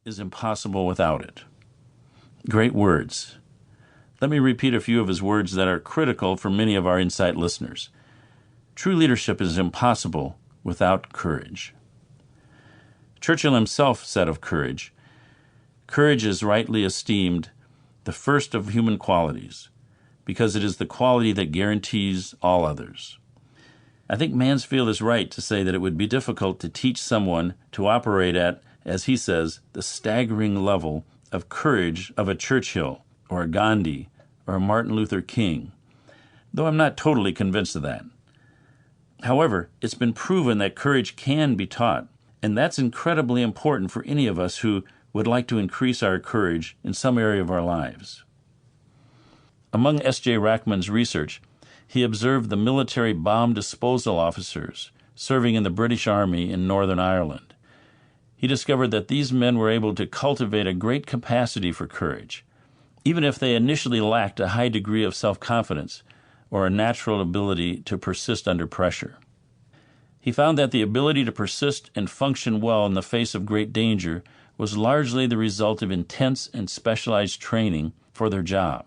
is impossible without it. Great words. Let me repeat a few of his words that are critical for many of our Insight listeners. True leadership is impossible without courage. Churchill himself said of courage, "Courage is rightly esteemed the first of human qualities, because it is the quality that guarantees all others." I think Mansfield is right to say that it would be difficult to teach someone to operate at, as he says, the staggering level of courage of a Churchill or a Gandhi or a Martin Luther King, though I'm not totally convinced of that. However, it's been proven that courage can be taught, and that's incredibly important for any of us who would like to increase our courage in some area of our lives. Among S.J. Rackman's research, he observed the military bomb disposal officers serving in the British Army in Northern Ireland. He discovered that these men were able to cultivate a great capacity for courage, even if they initially lacked a high degree of self-confidence or a natural ability to persist under pressure. He found that the ability to persist and function well in the face of great danger was largely the result of intense and specialized training for their job.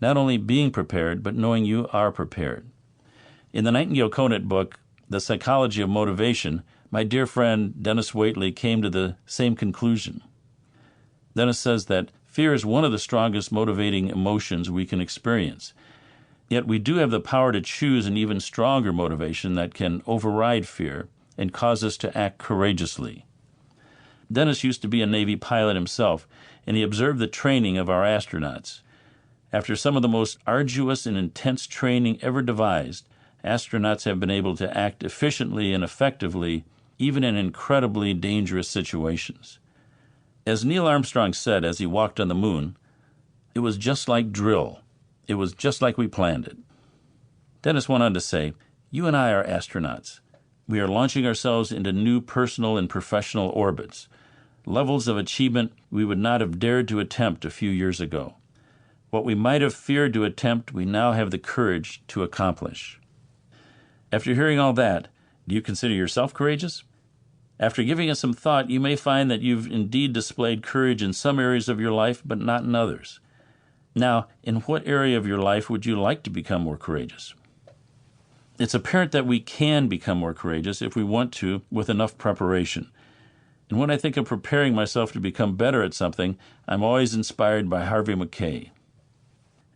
Not only being prepared, but knowing you are prepared. In the Nightingale-Conant book, The Psychology of Motivation, my dear friend Dennis Waitley came to the same conclusion. Dennis says that fear is one of the strongest motivating emotions we can experience, yet we do have the power to choose an even stronger motivation that can override fear and cause us to act courageously. Dennis used to be a Navy pilot himself, and he observed the training of our astronauts. After some of the most arduous and intense training ever devised, astronauts have been able to act efficiently and effectively, even in incredibly dangerous situations. As Neil Armstrong said as he walked on the moon, "It was just like drill. It was just like we planned it." Dennis went on to say, "You and I are astronauts. We are launching ourselves into new personal and professional orbits, levels of achievement we would not have dared to attempt a few years ago. What we might have feared to attempt, we now have the courage to accomplish." After hearing all that, do you consider yourself courageous? After giving it some thought, you may find that you've indeed displayed courage in some areas of your life, but not in others. Now, in what area of your life would you like to become more courageous? It's apparent that we can become more courageous if we want to, with enough preparation. And when I think of preparing myself to become better at something, I'm always inspired by Harvey Mackay.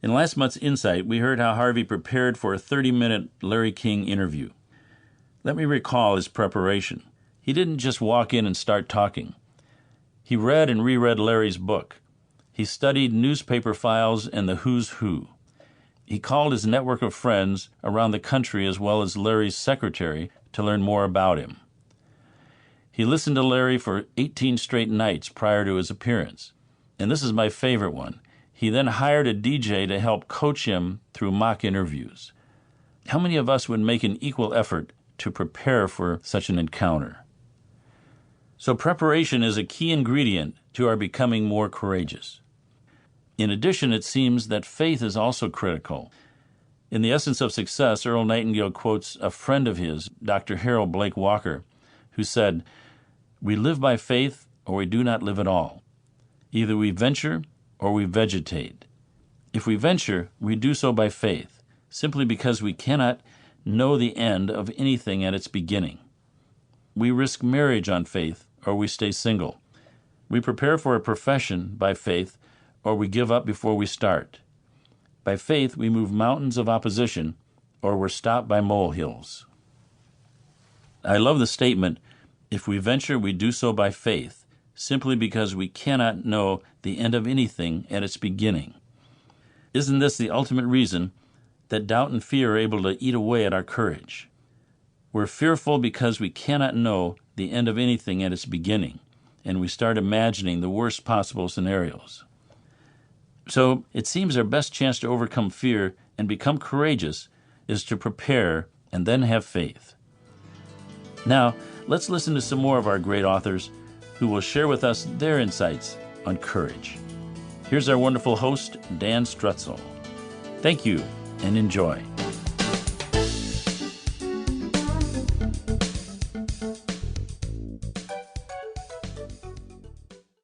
In last month's Insight, we heard how Harvey prepared for a 30-minute Larry King interview. Let me recall his preparation. He didn't just walk in and start talking. He read and reread Larry's book. He studied newspaper files and the who's who. He called his network of friends around the country as well as Larry's secretary to learn more about him. He listened to Larry for 18 straight nights prior to his appearance. And this is my favorite one. He then hired a DJ to help coach him through mock interviews. How many of us would make an equal effort to prepare for such an encounter? So preparation is a key ingredient to our becoming more courageous. In addition, it seems that faith is also critical. In The Essence of Success, Earl Nightingale quotes a friend of his, Dr. Harold Blake Walker, who said, "We live by faith or we do not live at all. Either we venture or we vegetate. If we venture, we do so by faith, simply because we cannot know the end of anything at its beginning. We risk marriage on faith, or we stay single. We prepare for a profession by faith, or we give up before we start. By faith, we move mountains of opposition, or we're stopped by molehills." I love the statement, "If we venture, we do so by faith, simply because we cannot know the end of anything at its beginning." Isn't this the ultimate reason that doubt and fear are able to eat away at our courage? We're fearful because we cannot know the end of anything at its beginning, and we start imagining the worst possible scenarios. So it seems our best chance to overcome fear and become courageous is to prepare and then have faith. Now, let's listen to some more of our great authors who will share with us their insights on courage. Here's our wonderful host, Dan Strutzel. Thank you, and enjoy.